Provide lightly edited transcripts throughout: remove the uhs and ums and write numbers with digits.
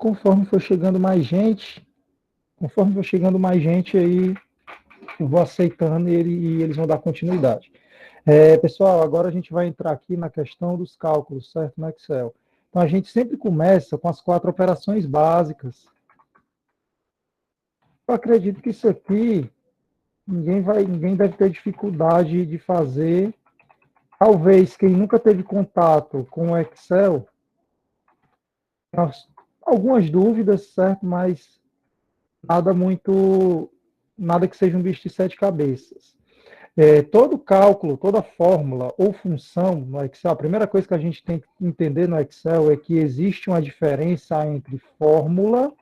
conforme for chegando mais gente, aí eu vou aceitando e eles vão dar continuidade. Pessoal, agora a gente vai entrar aqui na questão dos cálculos, certo? No Excel. Então, a gente sempre começa com as 4 operações básicas. Eu acredito que isso aqui, ninguém deve ter dificuldade de fazer. Talvez quem nunca teve contato com o Excel, algumas dúvidas, certo? Mas nada que seja um bicho de 7 cabeças. Todo cálculo, toda fórmula ou função no Excel, a primeira coisa que a gente tem que entender no Excel é que existe uma diferença entre fórmula.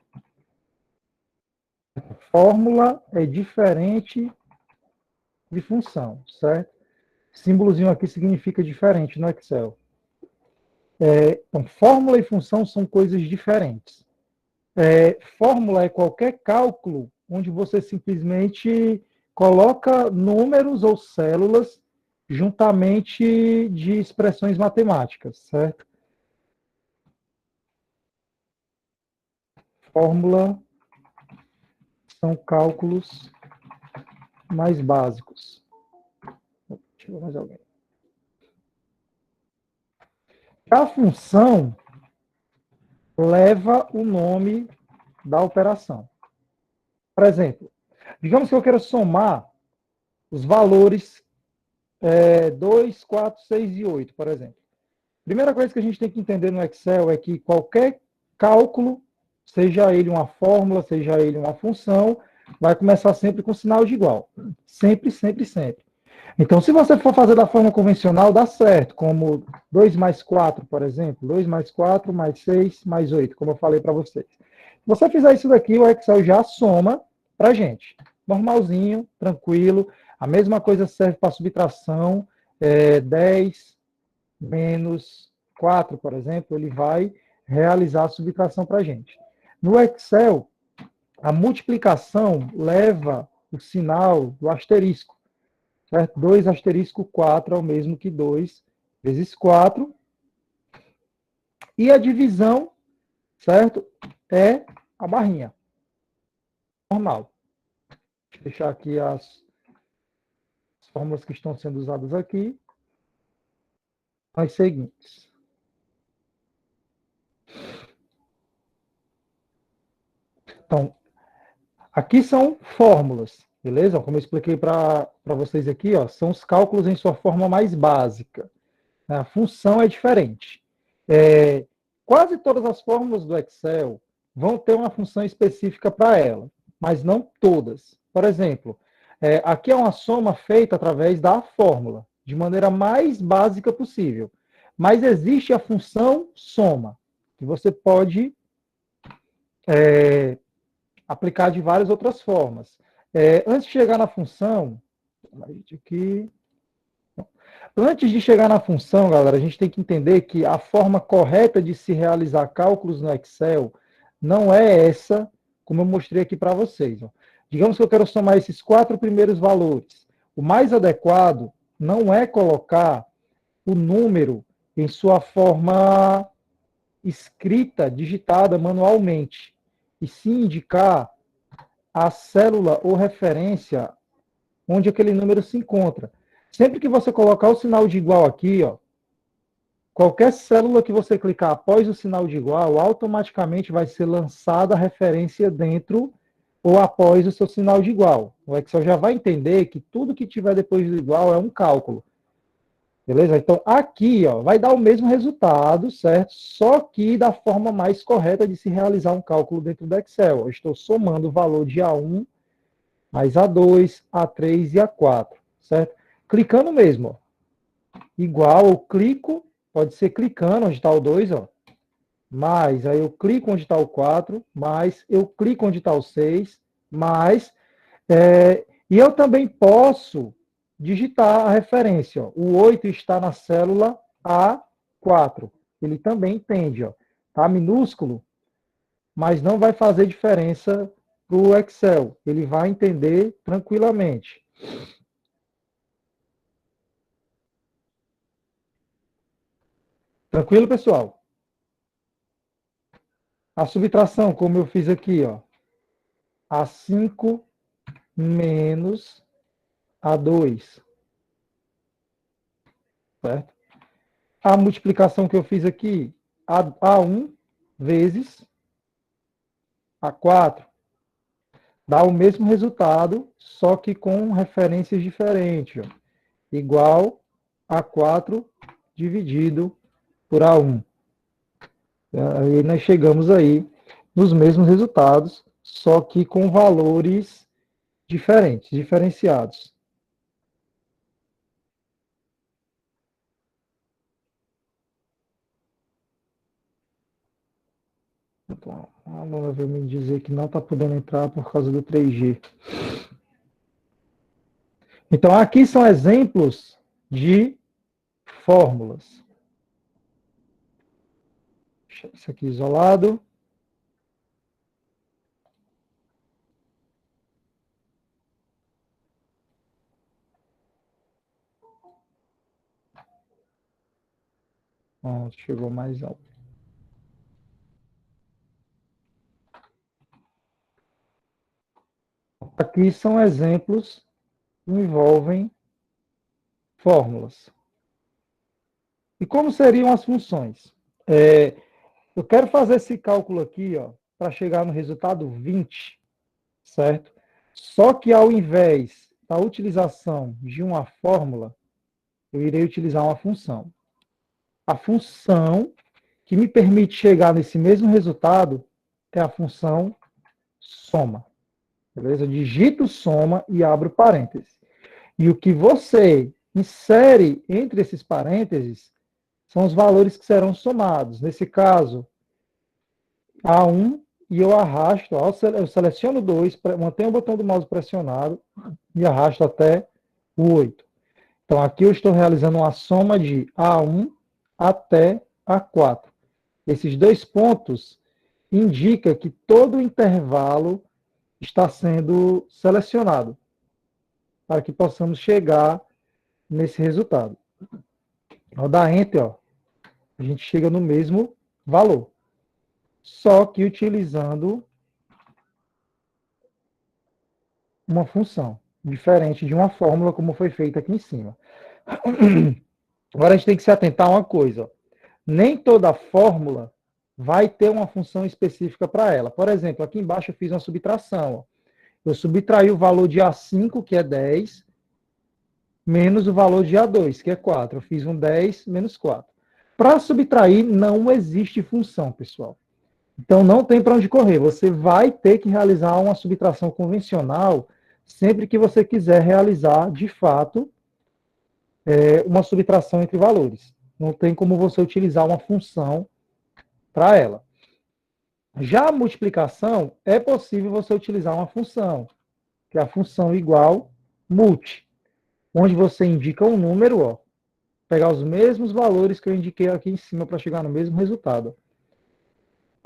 Fórmula é diferente de função, certo? Símbolozinho aqui significa diferente no Excel. Então, fórmula e função são coisas diferentes. Fórmula é qualquer cálculo onde você simplesmente coloca números ou células juntamente de expressões matemáticas, certo? Fórmula são cálculos mais básicos. Deixa eu ver mais alguém. A função leva o nome da operação. Por exemplo, digamos que eu quero somar os valores 2, 4, 6 e 8, por exemplo. Primeira coisa que a gente tem que entender no Excel é que qualquer cálculo, seja ele uma fórmula, seja ele uma função, vai começar sempre com sinal de igual. Sempre, sempre, sempre. Então, se você for fazer da forma convencional, dá certo, como 2 mais 4, por exemplo, 2 mais 4 mais 6 mais 8, como eu falei para vocês. Se você fizer isso daqui, o Excel já soma para a gente. Normalzinho, tranquilo. A mesma coisa serve para subtração. 10 menos 4, por exemplo, ele vai realizar a subtração para a gente. No Excel, a multiplicação leva o sinal do asterisco. Certo? 2 asterisco 4 é o mesmo que 2 vezes 4. E a divisão, certo? É a barrinha. Normal. Vou deixar aqui as fórmulas que estão sendo usadas aqui. As seguintes. Então, aqui são fórmulas, beleza? Como eu expliquei para vocês aqui, ó, são os cálculos em sua forma mais básica. A função é diferente. Quase todas as fórmulas do Excel vão ter uma função específica para ela, mas não todas. Por exemplo, aqui é uma soma feita através da fórmula, de maneira mais básica possível. Mas existe a função soma, que você pode aplicar de várias outras formas. Antes de chegar na função, aqui. Antes de chegar na função, galera, a gente tem que entender que a forma correta de se realizar cálculos no Excel não é essa, como eu mostrei aqui para vocês. Ó. Digamos que eu quero somar esses 4 primeiros valores. O mais adequado não é colocar o número em sua forma escrita, digitada manualmente, e sim indicar a célula ou referência onde aquele número se encontra. Sempre que você colocar o sinal de igual aqui, ó, qualquer célula que você clicar após o sinal de igual, automaticamente vai ser lançada a referência dentro ou após o seu sinal de igual. O Excel já vai entender que tudo que tiver depois do igual é um cálculo. Beleza? Então, aqui ó, vai dar o mesmo resultado, certo? Só que da forma mais correta de se realizar um cálculo dentro do Excel. Eu estou somando o valor de A1 mais A2, A3 e A4, certo? Clicando mesmo, ó. Igual, eu clico, pode ser clicando onde está o 2, ó. Mais, aí eu clico onde está o 4, mais, eu clico onde está o 6, mais, e eu também posso digitar a referência, ó. O 8 está na célula A4, ele também entende, ó. Tá minúsculo, mas não vai fazer diferença para o Excel, ele vai entender tranquilamente. Tranquilo, pessoal? A subtração, como eu fiz aqui, ó, A5 menos A2, certo? A multiplicação que eu fiz aqui, A1 vezes A4, dá o mesmo resultado, só que com referências diferentes, ó. Igual A4 dividido por A1. Aí nós chegamos aí nos mesmos resultados, só que com valores diferentes, diferenciados. Então, a aluna veio me dizer que não está podendo entrar por causa do 3G. Então, aqui são exemplos de fórmulas. Deixa isso aqui isolado. Pronto, chegou mais alto. Aqui são exemplos que envolvem fórmulas. E como seriam as funções? Eu quero fazer esse cálculo aqui, ó, para chegar no resultado 20, certo? Só que ao invés da utilização de uma fórmula, eu irei utilizar uma função. A função que me permite chegar nesse mesmo resultado é a função soma. Beleza? Eu digito soma e abro parênteses. E o que você insere entre esses parênteses são os valores que serão somados. Nesse caso, A1, e eu arrasto, eu seleciono 2, mantenho o botão do mouse pressionado e arrasto até o 8. Então, aqui eu estou realizando uma soma de A1 até A4. Esses dois pontos indicam que todo o intervalo está sendo selecionado para que possamos chegar nesse resultado. Ao dar Enter, ó, a gente chega no mesmo valor, só que utilizando uma função, diferente de uma fórmula como foi feita aqui em cima. Agora a gente tem que se atentar a uma coisa. Ó. Nem toda fórmula vai ter uma função específica para ela. Por exemplo, aqui embaixo eu fiz uma subtração. Ó. Eu subtraí o valor de A5, que é 10, menos o valor de A2, que é 4. Eu fiz um 10 menos 4. Para subtrair, não existe função, pessoal. Então, não tem para onde correr. Você vai ter que realizar uma subtração convencional sempre que você quiser realizar, de fato, uma subtração entre valores. Não tem como você utilizar uma função para ela. Já a multiplicação, é possível você utilizar uma função, que é a função igual multi, onde você indica um número, ó, pegar os mesmos valores que eu indiquei aqui em cima para chegar no mesmo resultado.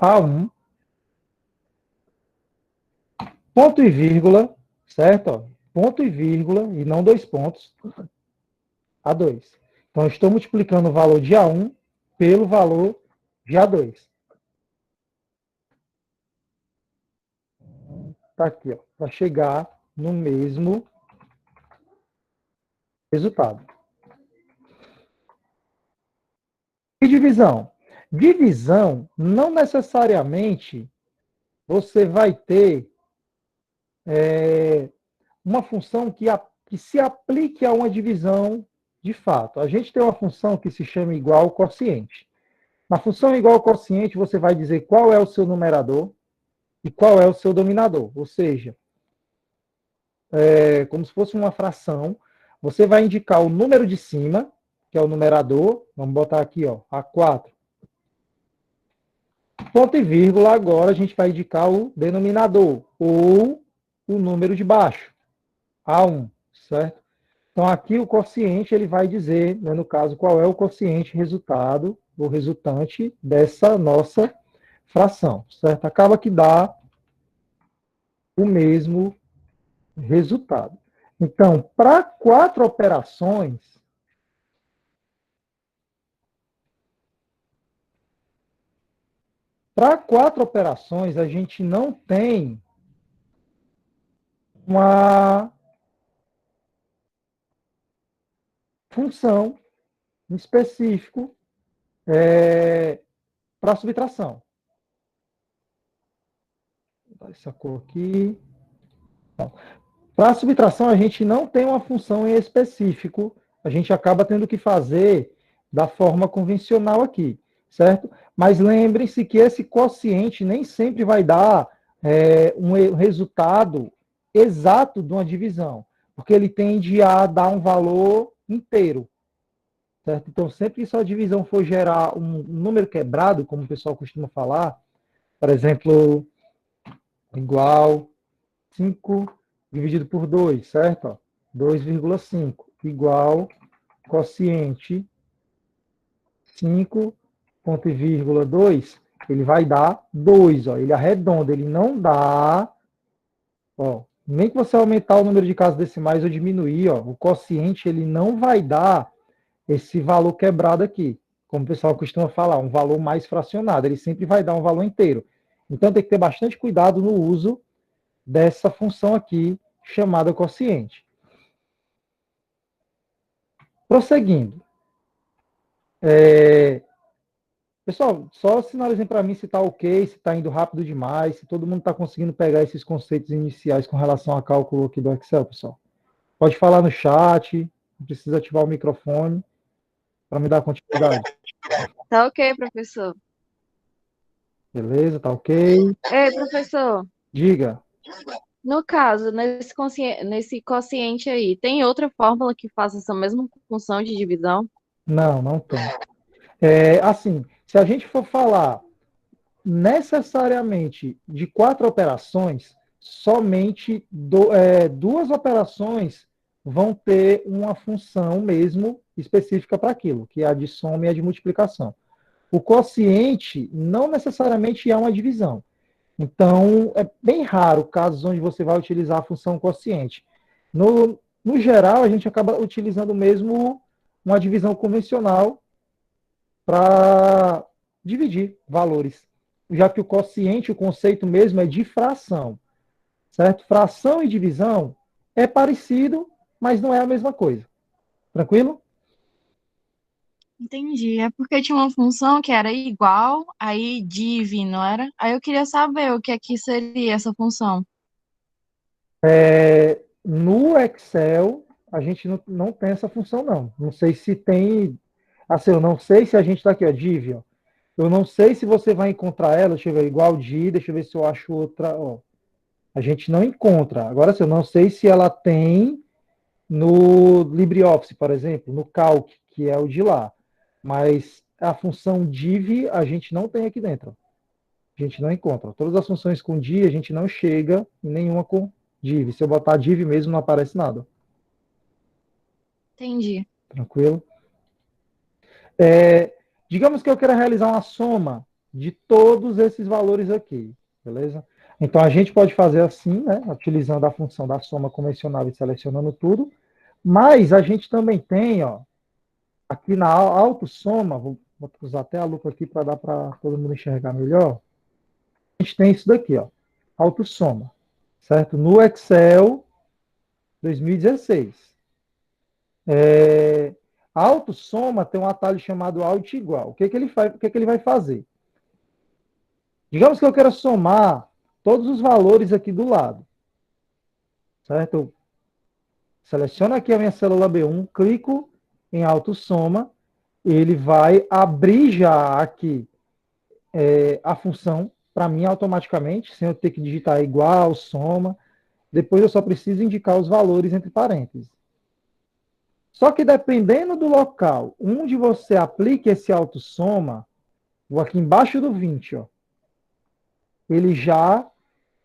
A1, ponto e vírgula, certo? Ó, ponto e vírgula, e não dois pontos, A2. Então, eu estou multiplicando o valor de A1 pelo valor de A2. Está aqui, para chegar no mesmo resultado. E divisão? Divisão, não necessariamente você vai ter uma função que se aplique a uma divisão de fato. A gente tem uma função que se chama igual quociente. Na função igual quociente, você vai dizer qual é o seu numerador e qual é o seu dominador. Ou seja, como se fosse uma fração, você vai indicar o número de cima, que é o numerador, vamos botar aqui, ó, A4. Ponto e vírgula, agora a gente vai indicar o denominador, ou o número de baixo, A1, certo? Então, aqui o quociente, ele vai dizer, né, no caso, qual é o quociente resultado, ou resultante dessa nossa fração, certo? Acaba que dá o mesmo resultado. Então, para 4 operações, Para 4 operações, a gente não tem uma função em específico para subtração. Vou dar essa cor aqui. Para a subtração, a gente não tem uma função em específico, a gente acaba tendo que fazer da forma convencional aqui, certo? Mas lembrem-se que esse quociente nem sempre vai dar um resultado exato de uma divisão, porque ele tende a dar um valor inteiro, certo? Então, sempre que sua divisão for gerar um número quebrado, como o pessoal costuma falar, por exemplo, igual 5 dividido por 2, certo? Ó, 2,5 igual quociente 5,2, ele vai dar 2, ó, ele arredonda, ele não dá, ó, nem que você aumentar o número de casas decimais ou diminuir, ó, o quociente ele não vai dar esse valor quebrado aqui, como o pessoal costuma falar, um valor mais fracionado, ele sempre vai dar um valor inteiro. Então tem que ter bastante cuidado no uso dessa função aqui, chamada quociente. Prosseguindo. Pessoal, só sinalizem para mim se está ok, se está indo rápido demais, se todo mundo está conseguindo pegar esses conceitos iniciais com relação a cálculo aqui do Excel, pessoal. Pode falar no chat, não precisa ativar o microfone para me dar continuidade. Tá ok, professor. Beleza, tá ok? Ei, professor, Diga. no caso, nesse quociente aí, tem outra fórmula que faça essa mesma função de divisão? Não, não tem. Assim, se a gente for falar necessariamente de 4 operações, somente 2 operações vão ter uma função mesmo específica para aquilo, que é a de soma e a de multiplicação. O quociente não necessariamente é uma divisão. Então, é bem raro casos onde você vai utilizar a função quociente. No geral, a gente acaba utilizando mesmo uma divisão convencional para dividir valores, já que o quociente, o conceito mesmo é de fração, certo? Fração e divisão é parecido, mas não é a mesma coisa. Tranquilo? Entendi. É porque tinha uma função que era igual, aí div, não era? Aí eu queria saber o que é que seria essa função. No Excel, a gente não tem essa função, não. Não sei se tem. Assim, eu não sei se a gente está aqui, ó, div, ó. Eu não sei se você vai encontrar ela, deixa eu ver, igual de, deixa eu ver se eu acho outra, ó. A gente não encontra. Agora, assim, eu não sei se ela tem no LibreOffice, por exemplo, no Calc, que é o de lá. Mas a função div a gente não tem aqui dentro. A gente não encontra. Todas as funções com div a gente não chega em nenhuma com div. Se eu botar div mesmo, não aparece nada. Entendi. Tranquilo? Digamos que eu queira realizar uma soma de todos esses valores aqui. Beleza? Então a gente pode fazer assim, né? Utilizando a função da soma convencional e selecionando tudo. Mas a gente também tem, ó, aqui na autossoma, vou usar até a lupa aqui para dar para todo mundo enxergar melhor. A gente tem isso daqui, ó, autossoma, certo? No Excel 2016. A autossoma tem um atalho chamado alt igual. O que, que ele faz? O que, que ele vai fazer? Digamos que eu quero somar todos os valores aqui do lado, certo? Eu seleciono aqui a minha célula B1, clico em autossoma, ele vai abrir já aqui a função para mim automaticamente, sem eu ter que digitar igual, soma. Depois eu só preciso indicar os valores entre parênteses. Só que dependendo do local onde você aplica esse autossoma, vou aqui embaixo do 20, ó, ele já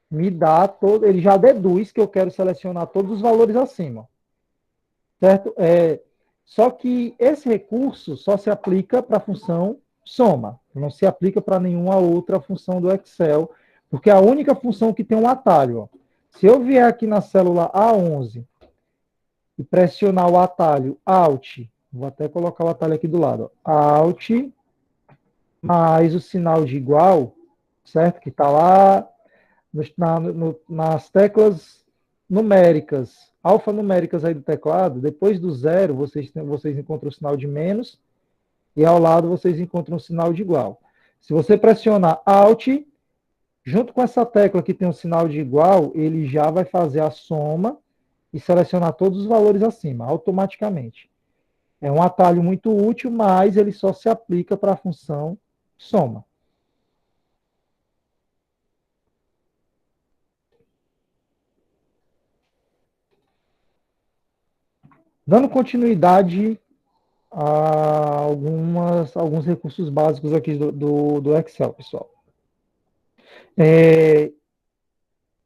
me dá todo, ele já deduz que eu quero selecionar todos os valores acima. Certo? Só que esse recurso só se aplica para a função soma, não se aplica para nenhuma outra função do Excel, porque é a única função que tem um atalho. Ó. Se eu vier aqui na célula A11 e pressionar o atalho Alt, vou até colocar o atalho aqui do lado, ó, Alt mais o sinal de igual, certo? Que está lá nas teclas numéricas, alfanuméricas aí do teclado. Depois do zero, vocês encontram o sinal de menos e ao lado vocês encontram o sinal de igual. Se você pressionar Alt, junto com essa tecla que tem o sinal de igual, ele já vai fazer a soma e selecionar todos os valores acima, automaticamente. É um atalho muito útil, mas ele só se aplica para a função soma. Dando continuidade a alguns recursos básicos aqui do Excel, pessoal.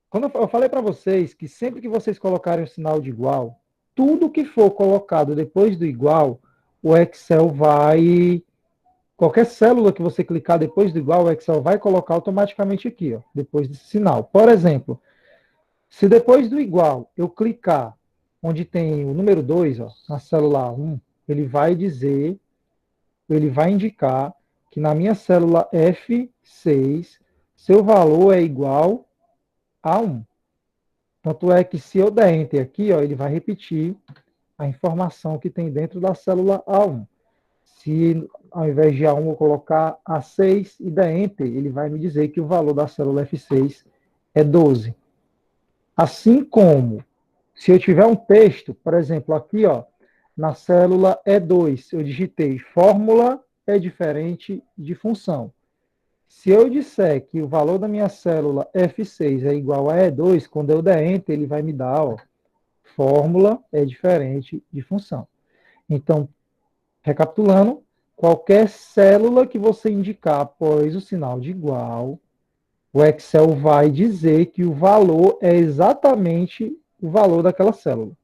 Quando eu falei para vocês que sempre que vocês colocarem o sinal de igual, tudo que for colocado depois do igual, o Excel vai... Qualquer célula que você clicar depois do igual, o Excel vai colocar automaticamente aqui, ó, depois desse sinal. Por exemplo, se depois do igual eu clicar onde tem o número 2, ó, na célula 1, ele vai dizer, ele vai indicar que na minha célula F6, seu valor é igual a 1. Tanto é que se eu der Enter aqui, ó, ele vai repetir a informação que tem dentro da célula A1. Se ao invés de A1 eu colocar A6 e der Enter, ele vai me dizer que o valor da célula F6 é 12. Assim como, se eu tiver um texto, por exemplo, aqui, ó, na célula E2, eu digitei fórmula é diferente de função. Se eu disser que o valor da minha célula F6 é igual a E2, quando eu der Enter, ele vai me dar, ó, fórmula é diferente de função. Então, recapitulando, qualquer célula que você indicar após o sinal de igual, o Excel vai dizer que o valor é exatamente o valor daquela célula.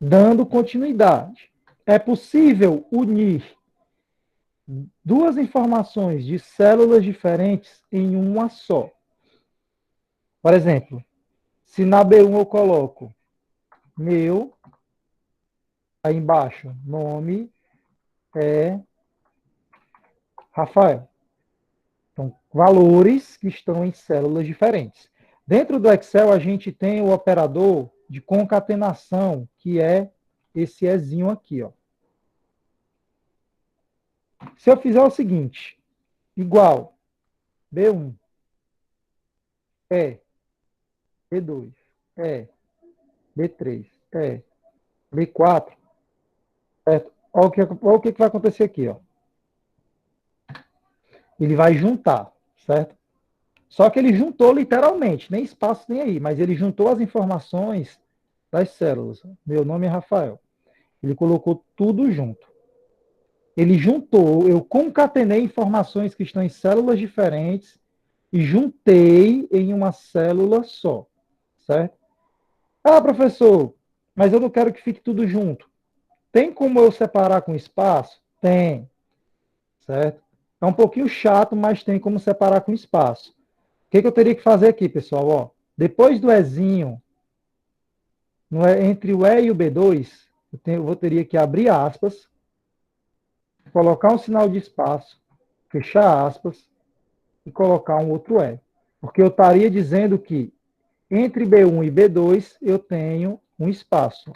Dando continuidade. É possível unir duas informações de células diferentes em uma só. Por exemplo, se na B1 eu coloco meu, aí embaixo, nome é Rafael. Então, valores que estão em células diferentes. Dentro do Excel, a gente tem o operador de concatenação, que é esse Ezinho aqui, ó. Se eu fizer o seguinte, igual B1 é B2 é B3 é B4, certo? Olha o que vai acontecer aqui, ó. Ele vai juntar, certo? Só que ele juntou literalmente, nem espaço nem aí, mas ele juntou as informações das células. Meu nome é Rafael. Ele colocou tudo junto. Ele juntou, eu concatenei informações que estão em células diferentes e juntei em uma célula só, certo? Ah, professor, mas eu não quero que fique tudo junto. Tem como eu separar com espaço? Tem, certo? É um pouquinho chato, mas tem como separar com espaço. O que eu teria que fazer aqui, pessoal? Ó, depois do Ezinho, entre o E e o B2, eu teria que abrir aspas, colocar um sinal de espaço, fechar aspas e colocar um outro E. Porque eu estaria dizendo que entre B1 e B2 eu tenho um espaço.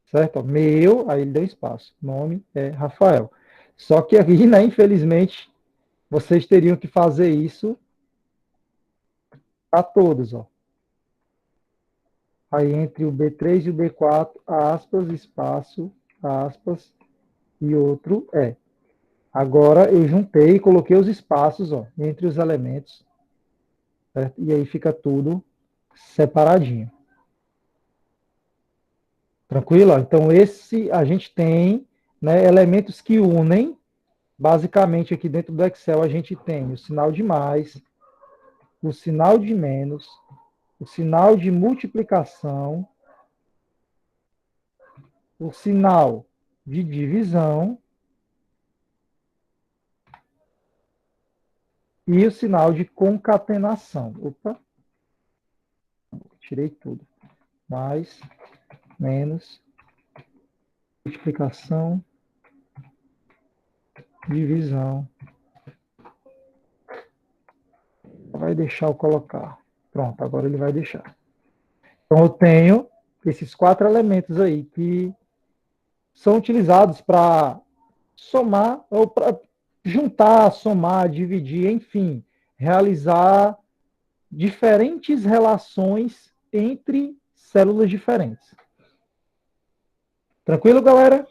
Certo? Meu, aí ele deu espaço. Nome é Rafael. Só que aqui, né, infelizmente, vocês teriam que fazer isso para todos. Ó. Aí entre o B3 e o B4, aspas, espaço, aspas e outro é. Agora eu juntei e coloquei os espaços, ó, entre os elementos, certo? E aí fica tudo separadinho. Tranquilo? Então esse a gente tem, né, elementos que unem. Basicamente aqui dentro do Excel a gente tem o sinal de mais, o sinal de menos, o sinal de multiplicação, o sinal de divisão e o sinal de concatenação. Opa, tirei tudo. Mais, menos, multiplicação, divisão. Vai deixar eu colocar. Pronto, agora ele vai deixar. Então, eu tenho esses 4 elementos aí que são utilizados para somar, ou para juntar, somar, dividir, enfim, realizar diferentes relações entre células diferentes. Tranquilo, galera?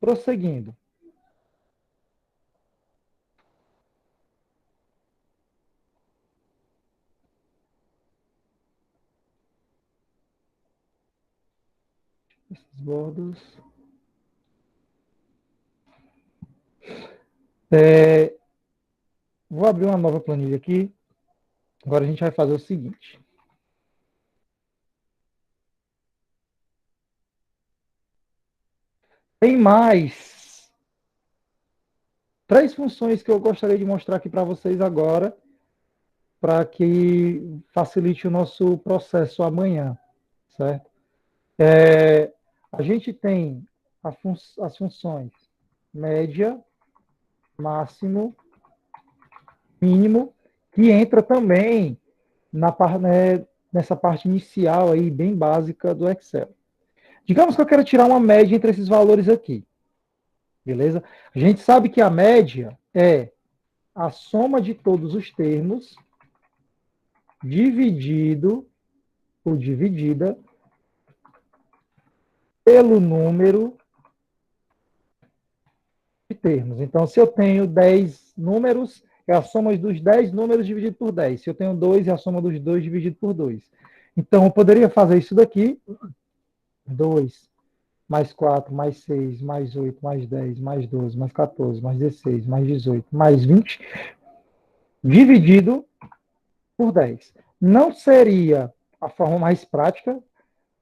Prosseguindo. Esses bordos. Vou abrir uma nova planilha aqui. Agora a gente vai fazer o seguinte. Tem mais 3 funções que eu gostaria de mostrar aqui para vocês agora, para que facilite o nosso processo amanhã, certo? A gente tem as funções média, máximo, mínimo, que entra também nessa parte inicial aí, bem básica do Excel. Digamos que eu quero tirar uma média entre esses valores aqui. Beleza? A gente sabe que a média é a soma de todos os termos dividido ou dividida pelo número de termos. Então, se eu tenho 10 números, é a soma dos 10 números dividido por 10. Se eu tenho 2, é a soma dos 2 dividido por 2. Então, eu poderia fazer isso daqui. 2 mais 4, mais 6, mais 8, mais 10, mais 12, mais 14, mais 16, mais 18, mais 20, dividido por 10. Não seria a forma mais prática,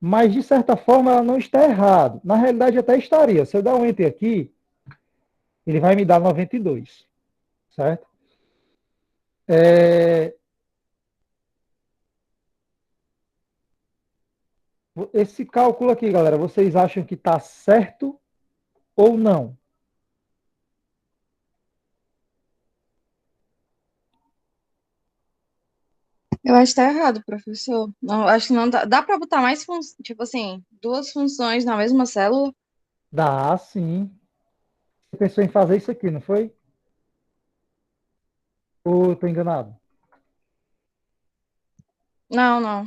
mas de certa forma ela não está errada. Na realidade até estaria. Se eu dar um enter aqui, ele vai me dar 92, certo? Esse cálculo aqui, galera, vocês acham que está certo ou não? Eu acho que tá errado, professor. Não, acho que não dá. Dá pra botar mais tipo assim, 2 funções na mesma célula? Dá, sim. Você pensou em fazer isso aqui, não foi? Ou estou enganado? Não, não.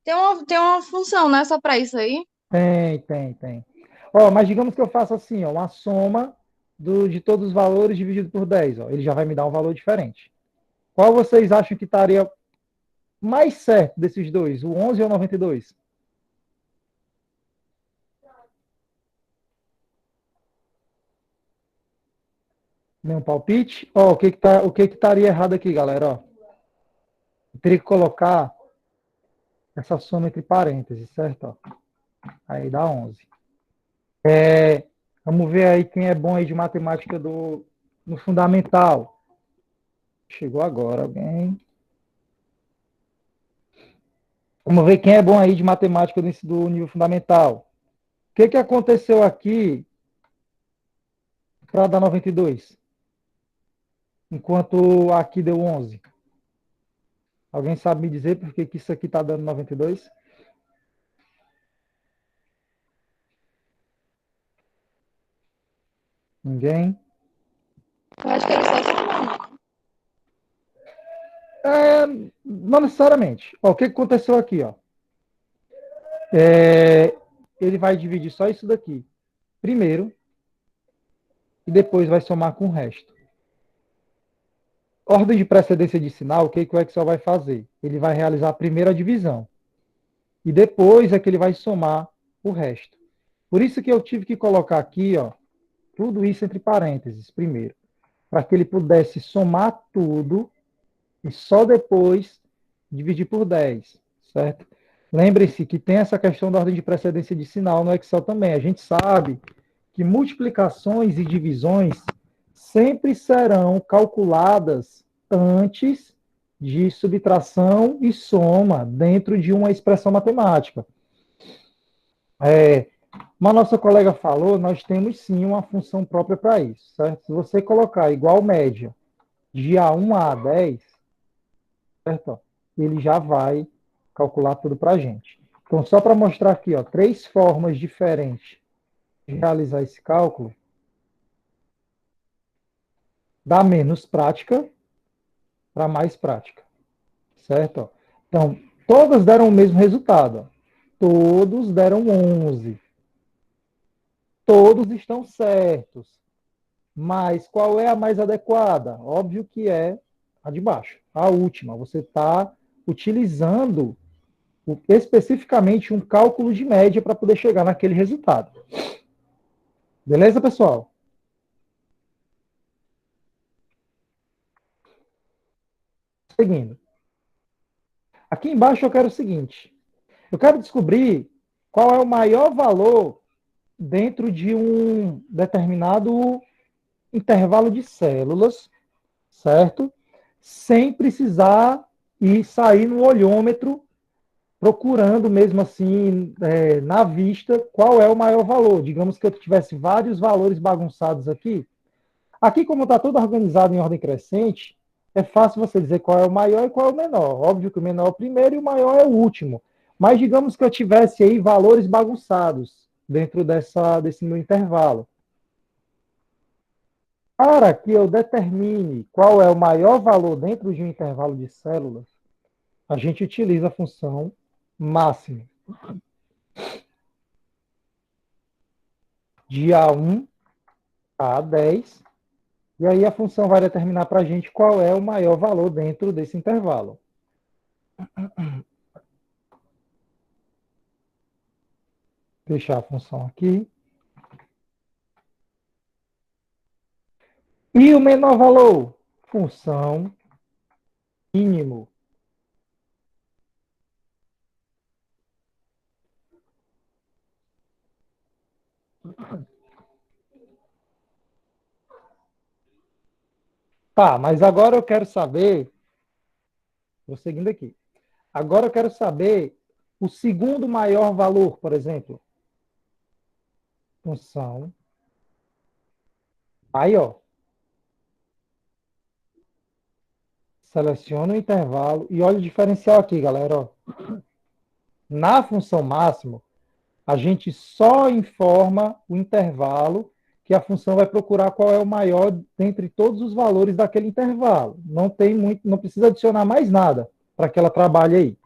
Tem uma função, não é só pra isso aí? Tem. Ó, mas digamos que eu faça assim, ó, uma soma de todos os valores dividido por 10. Ó, ele já vai me dar um valor diferente. Qual vocês acham que estaria mais certo desses dois, o 11 ou o 92? Nenhum palpite? Ó, o que que estaria errado aqui, galera? Ó, eu teria que colocar essa soma entre parênteses, certo? Ó, aí dá 11. Vamos ver aí quem é bom aí de matemática no fundamental. Chegou agora alguém. Vamos ver quem é bom aí de matemática do nível fundamental. O que que aconteceu aqui para dar 92? Enquanto aqui deu 11. Alguém sabe me dizer por que que isso aqui está dando 92? Ninguém? Eu acho que era só somando. Não necessariamente. Ó, o que que aconteceu aqui? Ó? Ele vai dividir só isso daqui primeiro e depois vai somar com o resto. Ordem de precedência de sinal, o que que o Excel vai fazer? Ele vai realizar a primeira divisão e depois é que ele vai somar o resto. Por isso que eu tive que colocar aqui, ó, tudo isso entre parênteses primeiro, para que ele pudesse somar tudo e só depois dividir por 10, certo? Lembre-se que tem essa questão da ordem de precedência de sinal no Excel também. A gente sabe que multiplicações e divisões sempre serão calculadas antes de subtração e soma dentro de uma expressão matemática. Como a nossa colega falou, nós temos sim uma função própria para isso, certo? Se você colocar igual média de A1 a A10, certo? Ele já vai calcular tudo para a gente. Então, só para mostrar aqui, ó, 3 formas diferentes de realizar esse cálculo, da menos prática para mais prática, certo? Então, todas deram o mesmo resultado. Ó. Todos deram 11. Todos estão certos. Mas qual é a mais adequada? Óbvio que é a de baixo, a última. Você está utilizando especificamente um cálculo de média para poder chegar naquele resultado. Beleza, pessoal? Seguindo. Aqui embaixo eu quero o seguinte. Eu quero descobrir qual é o maior valor dentro de um determinado intervalo de células, certo? Sem precisar ir sair no olhômetro procurando mesmo assim, na vista, qual é o maior valor. Digamos que eu tivesse vários valores bagunçados aqui. Aqui, como está tudo organizado em ordem crescente, é fácil você dizer qual é o maior e qual é o menor. Óbvio que o menor é o primeiro e o maior é o último. Mas digamos que eu tivesse aí valores bagunçados dentro desse meu intervalo. Para que eu determine qual é o maior valor dentro de um intervalo de células, a gente utiliza a função máximo. De A1 a A10, e aí a função vai determinar para a gente qual é o maior valor dentro desse intervalo. Deixar a função aqui. E o menor valor? Função mínimo. Tá, mas agora eu quero saber, vou seguindo aqui. Agora eu quero saber o segundo maior valor, por exemplo. Função maior. Seleciono o intervalo e olha o diferencial aqui, galera. Ó. Na função máximo, a gente só informa o intervalo que a função vai procurar qual é o maior dentre todos os valores daquele intervalo. Não tem muito, não precisa adicionar mais nada para que ela trabalhe aí.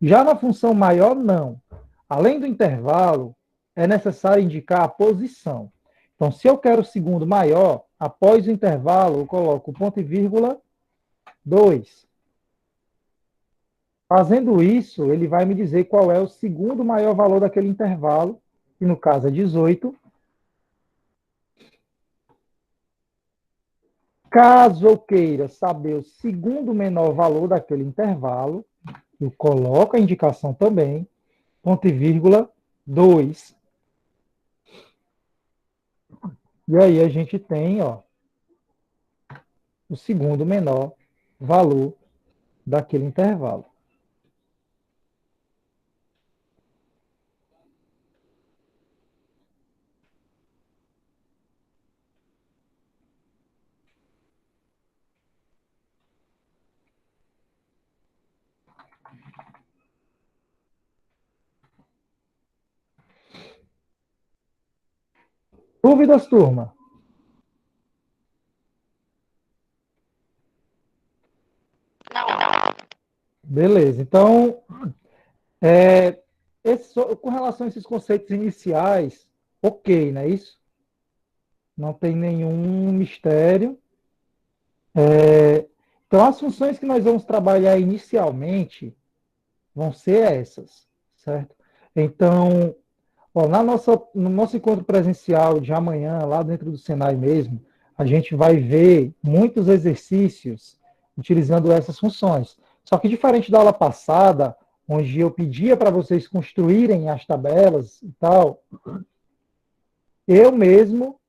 Já na função maior, não. Além do intervalo, é necessário indicar a posição. Então, se eu quero o segundo maior, após o intervalo, eu coloco ponto e vírgula 2. Fazendo isso, ele vai me dizer qual é o segundo maior valor daquele intervalo, que no caso é 18. Caso eu queira saber o segundo menor valor daquele intervalo, eu coloco a indicação também, ponto e vírgula 2. E aí a gente tem, ó, o segundo menor valor daquele intervalo. Dúvidas, turma? Beleza. Então, com relação a esses conceitos iniciais, ok, não é isso? Não tem nenhum mistério. Então, as funções que nós vamos trabalhar inicialmente vão ser essas, certo? Então, ó, no nosso encontro presencial de amanhã, lá dentro do Senai mesmo, a gente vai ver muitos exercícios utilizando essas funções. Só que diferente da aula passada, onde eu pedia para vocês construírem as tabelas e tal, eu mesmo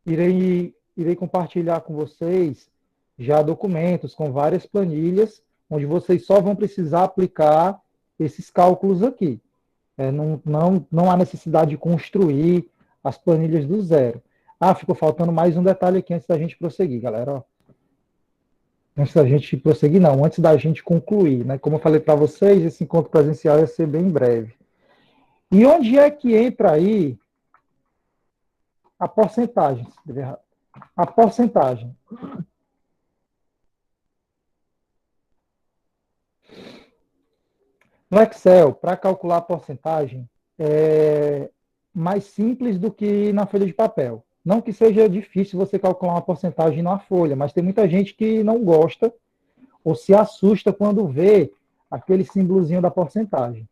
irei compartilhar com vocês já documentos com várias planilhas, onde vocês só vão precisar aplicar esses cálculos aqui. Não há necessidade de construir as planilhas do zero. Ah, ficou faltando mais um detalhe aqui antes da gente prosseguir, galera. Ó. Antes da gente prosseguir, não, antes da gente concluir. Né? Como eu falei para vocês, esse encontro presencial ia ser bem breve. E onde é que entra aí a porcentagem? A porcentagem. No Excel, para calcular a porcentagem, é mais simples do que na folha de papel. Não que seja difícil você calcular uma porcentagem numa folha, mas tem muita gente que não gosta ou se assusta quando vê aquele símbolozinho da porcentagem.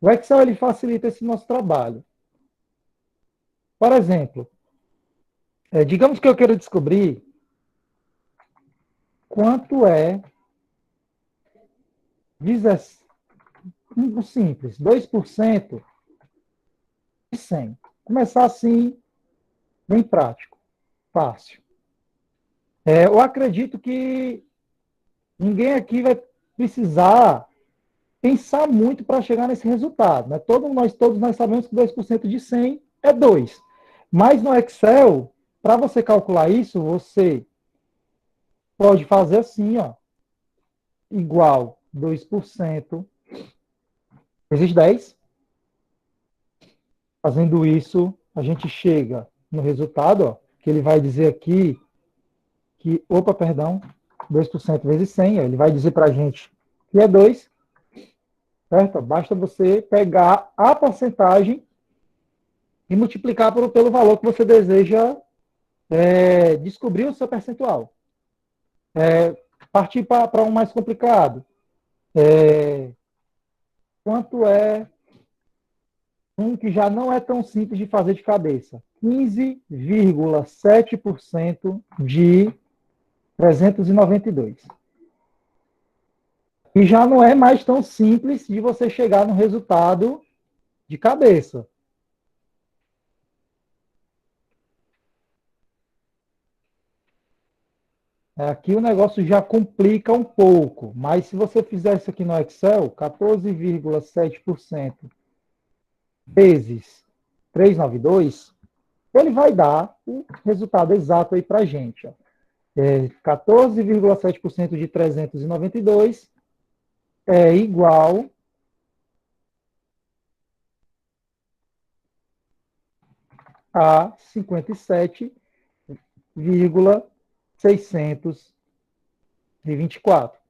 O Excel ele facilita esse nosso trabalho. Por exemplo, digamos que eu quero descobrir quanto é simples, 2% de 100. Começar assim, bem prático, fácil. Eu acredito que ninguém aqui vai precisar pensar muito para chegar nesse resultado. Né? Todos nós sabemos que 2% de 100 é 2. Mas no Excel, para você calcular isso, você pode fazer assim, ó, igual 2% vezes 10. Fazendo isso, a gente chega no resultado, ó, que ele vai dizer aqui que, 2% vezes 100, ó, ele vai dizer para a gente que é 2, certo? Basta você pegar a porcentagem e multiplicar pelo valor que você deseja descobrir o seu percentual. Partir para um mais complicado. Quanto é um que já não é tão simples de fazer de cabeça? 15,7% de 392. E já não é mais tão simples de você chegar no resultado de cabeça. Aqui o negócio já complica um pouco, mas se você fizer isso aqui no Excel, 14,7% vezes 392, ele vai dar o resultado exato aí para a gente. 14,7% de 392 é igual a 57,624.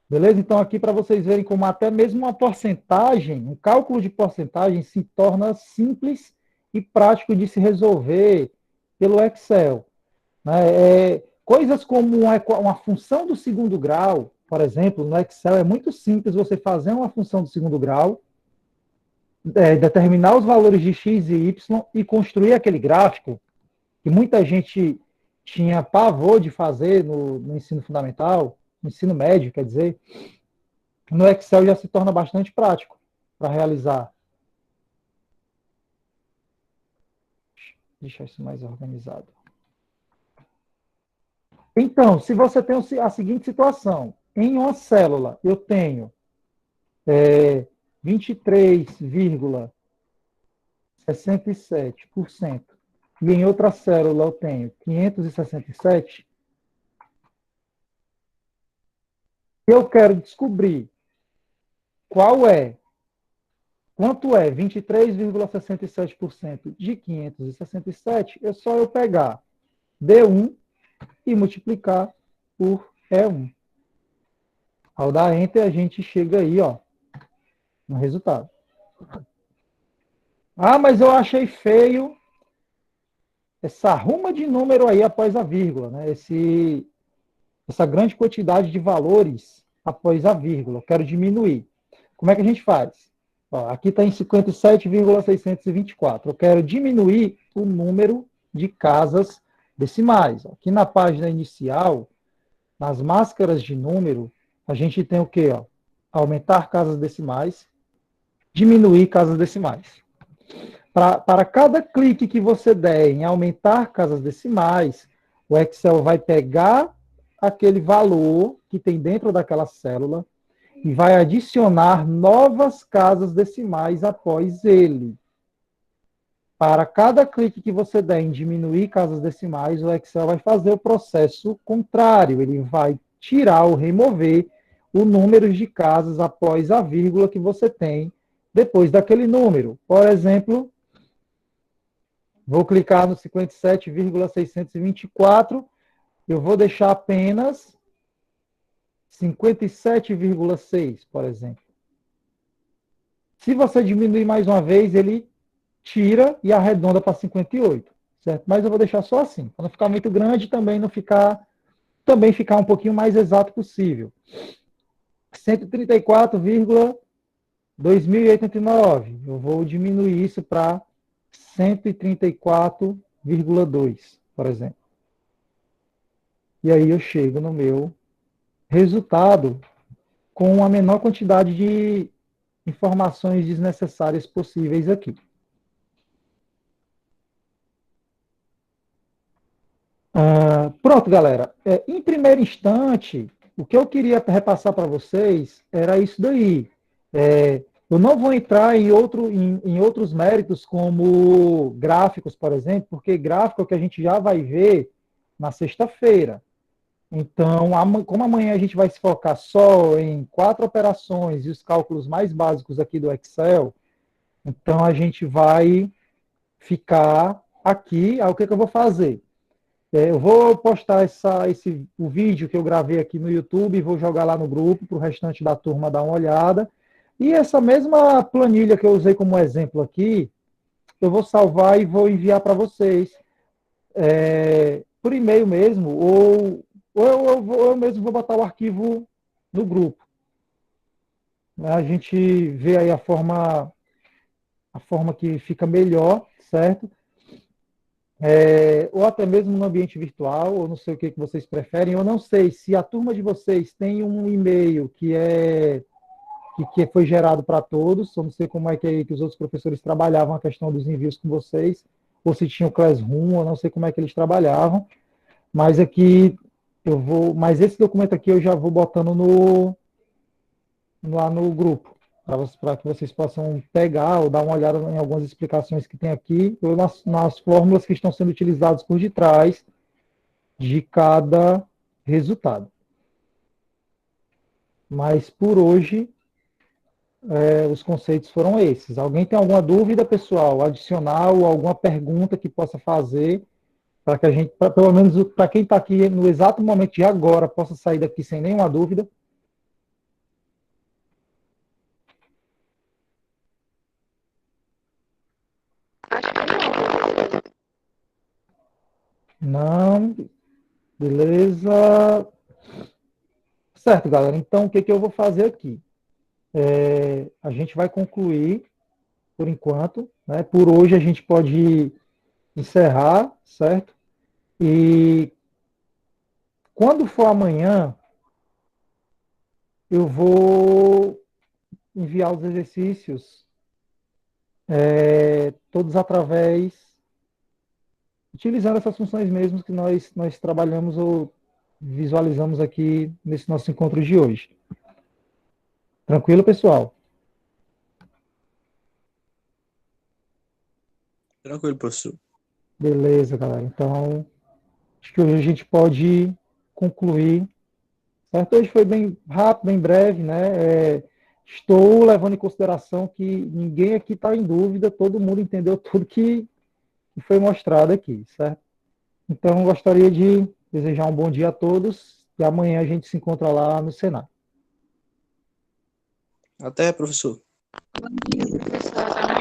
Beleza? Então, aqui para vocês verem como até mesmo uma porcentagem, um cálculo de porcentagem se torna simples e prático de se resolver pelo Excel. Né? Coisas como uma função do segundo grau, por exemplo, no Excel é muito simples você fazer uma função do segundo grau, determinar os valores de x e y e construir aquele gráfico que muita gente tinha pavor de fazer no ensino fundamental, no ensino médio, quer dizer, no Excel já se torna bastante prático para realizar. Deixa isso mais organizado. Então, se você tem a seguinte situação, em uma célula eu tenho 23,67% e em outra célula eu tenho 567, eu quero descobrir quanto é 23,67% de 567, é só eu pegar D1 e multiplicar por E1. Ao dar Enter, a gente chega aí, ó, no resultado. Ah, mas eu achei feio essa ruma de número aí após a vírgula, né? Essa grande quantidade de valores após a vírgula. Eu quero diminuir. Como é que a gente faz? Ó, aqui está em 57,624. Eu quero diminuir o número de casas decimais. Aqui na página inicial, nas máscaras de número, a gente tem o quê? Ó? Aumentar casas decimais, diminuir casas decimais. Para cada clique que você der em aumentar casas decimais, o Excel vai pegar aquele valor que tem dentro daquela célula e vai adicionar novas casas decimais após ele. Para cada clique que você der em diminuir casas decimais, o Excel vai fazer o processo contrário. Ele vai tirar ou remover o número de casas após a vírgula que você tem depois daquele número. Por exemplo, vou clicar no 57,624, eu vou deixar apenas 57,6, por exemplo. Se você diminuir mais uma vez, ele tira e arredonda para 58, certo? Mas eu vou deixar só assim, para não ficar muito grande, também ficar um pouquinho mais exato possível. 134,2089. Eu vou diminuir isso para 134,2, por exemplo. E aí eu chego no meu resultado com a menor quantidade de informações desnecessárias possíveis aqui. Pronto, galera. Em primeiro instante, o que eu queria repassar para vocês era isso daí. Eu não vou entrar em outros méritos, como gráficos, por exemplo, porque gráfico é o que a gente já vai ver na sexta-feira. Então, como amanhã a gente vai se focar só em 4 operações e os cálculos mais básicos aqui do Excel, então a gente vai ficar aqui. O que eu vou fazer? Eu vou postar o vídeo que eu gravei aqui no YouTube e vou jogar lá no grupo para o restante da turma dar uma olhada. E essa mesma planilha que eu usei como exemplo aqui, eu vou salvar e vou enviar para vocês por e-mail mesmo, ou eu mesmo vou botar o arquivo no grupo. A gente vê aí a forma que fica melhor, certo? Ou até mesmo no ambiente virtual, ou não sei o que vocês preferem. Eu não sei se a turma de vocês tem um e-mail que foi gerado para todos, eu não sei como é que os outros professores trabalhavam a questão dos envios com vocês, ou se tinha o Classroom, eu não sei como é que eles trabalhavam, mas aqui mas esse documento aqui eu já vou botando lá no grupo, para que vocês possam pegar ou dar uma olhada em algumas explicações que tem aqui, ou nas fórmulas que estão sendo utilizadas por detrás de cada resultado. Mas, por hoje, os conceitos foram esses. Alguém tem alguma dúvida, pessoal, adicional, ou alguma pergunta que possa fazer, para que a gente, pelo menos para quem está aqui no exato momento de agora, possa sair daqui sem nenhuma dúvida? Não, beleza. Certo, galera. Então, o que eu vou fazer aqui? A gente vai concluir, por enquanto, né? Por hoje a gente pode encerrar, certo? E quando for amanhã, eu vou enviar os exercícios, todos utilizando essas funções mesmo que nós trabalhamos ou visualizamos aqui nesse nosso encontro de hoje. Tranquilo, pessoal? Tranquilo, professor. Beleza, galera. Então, acho que hoje a gente pode concluir. Certo? Hoje foi bem rápido, bem breve, né? Estou levando em consideração que ninguém aqui está em dúvida, todo mundo entendeu tudo que foi mostrado aqui, certo? Então, gostaria de desejar um bom dia a todos e amanhã a gente se encontra lá no Senado. Até, professor. Bom dia, professor.